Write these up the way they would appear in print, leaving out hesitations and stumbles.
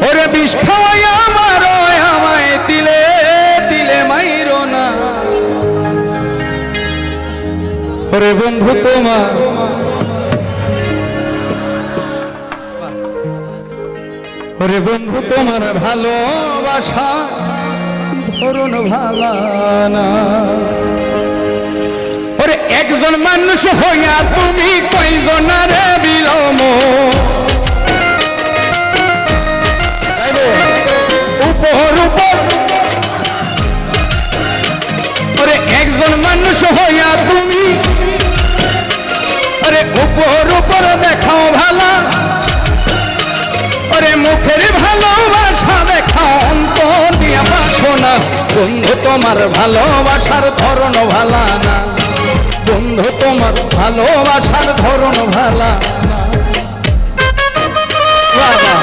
ওরে বিষ খাওয়াই আমারো আমায় দিলে দিলে মাইরো না। ওরে বন্ধু তোমার ওরে বন্ধু তোমার ভালোবাসা ধরুন ভালা না। ওরে একজন মানুষ হইয়া তুমি কয়জনারে বিলম উপর উপর। ওরে একজন মানুষ হইয়া তুমি ওরে উপর উপর দেখাও ভালা। ওরে মুখের ভালোবাসা দেখাও অন্তর দিয়া বাসো না। বন্ধু তোমার ভালোবাসার ধরন ভালা না। বন্ধু তোমার ভালোবাসার ধরন ভালা না। বাবা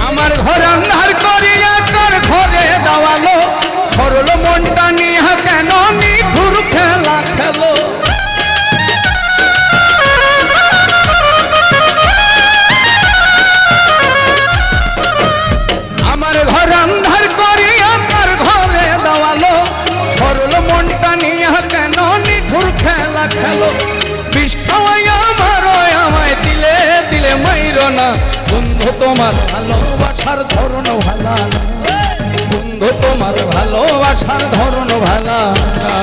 আমার ঘর আন্ধার করিয়া কার ঘরে দাওয়ালো। সরল মনটা নিহা কেন নিঠুর খেলা খেলো। আমার ঘর আন্ধার করিয়া কার ঘরে দাওয়ালো। সরল মনটা নিহা কেন নিঠুর খেলা খেলো। বিষ খাওয়াইয়া আমারো আমায় দিলে দিলে মাইরো না। বন্ধু তোমার ভালোবাসার ধরন ভালা না। বন্ধু তোমার ভালোবাসার ধরন ভালা না।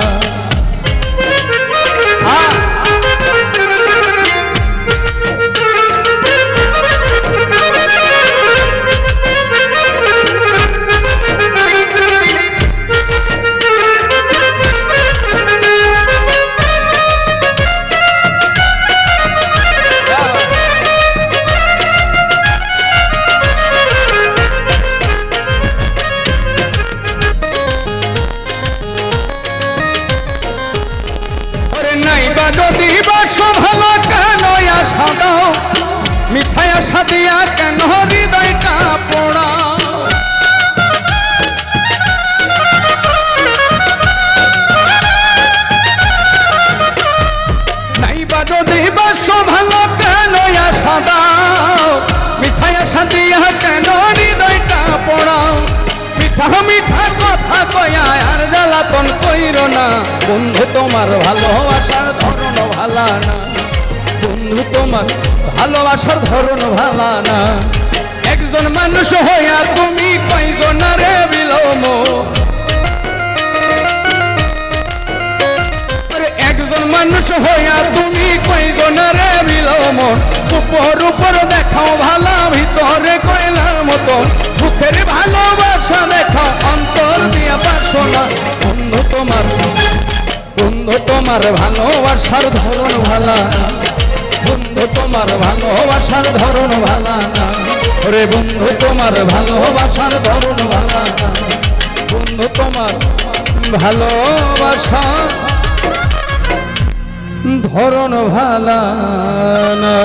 নাইবা যদি বাসো ভালো কেন আশা দাও। মিছায় আশা দিয়া কেন হৃদয়টা পোড়া। নাইবা যদি বাসো ভালো কেন আশা দাও। মিছায় আশা দিয়া কেন হৃদয়টা পোড়াও। মিঠা মিঠা কথা কয়া আর জ্বালাতন কইরো না। বন্ধু তোমার ভালোবাসার ধরন ভালা না। বন্ধু তোমার ভালোবাসার ধরন ভালা না। একজন মানুষ হইয়া তুমি কয়জনারে বিলম। একজন মানুষ হইয়া তুমি কয়জনারে বিলম। উপর উপর দেখাও ভালা ভিতরে কয়লার মতন। মুখের ভালোবাসা দেখাও অন্তর দিয়া বাসো না। বন্ধু তোমার ভালোবাসার ধরন ভালা না। বন্ধু তোমার ভালোবাসার ধরন ভালা না। ওরে বন্ধু তোমার ভালোবাসার ধরন ভালা না। বন্ধু তোমার ভালোবাসা ধরন ভালা না।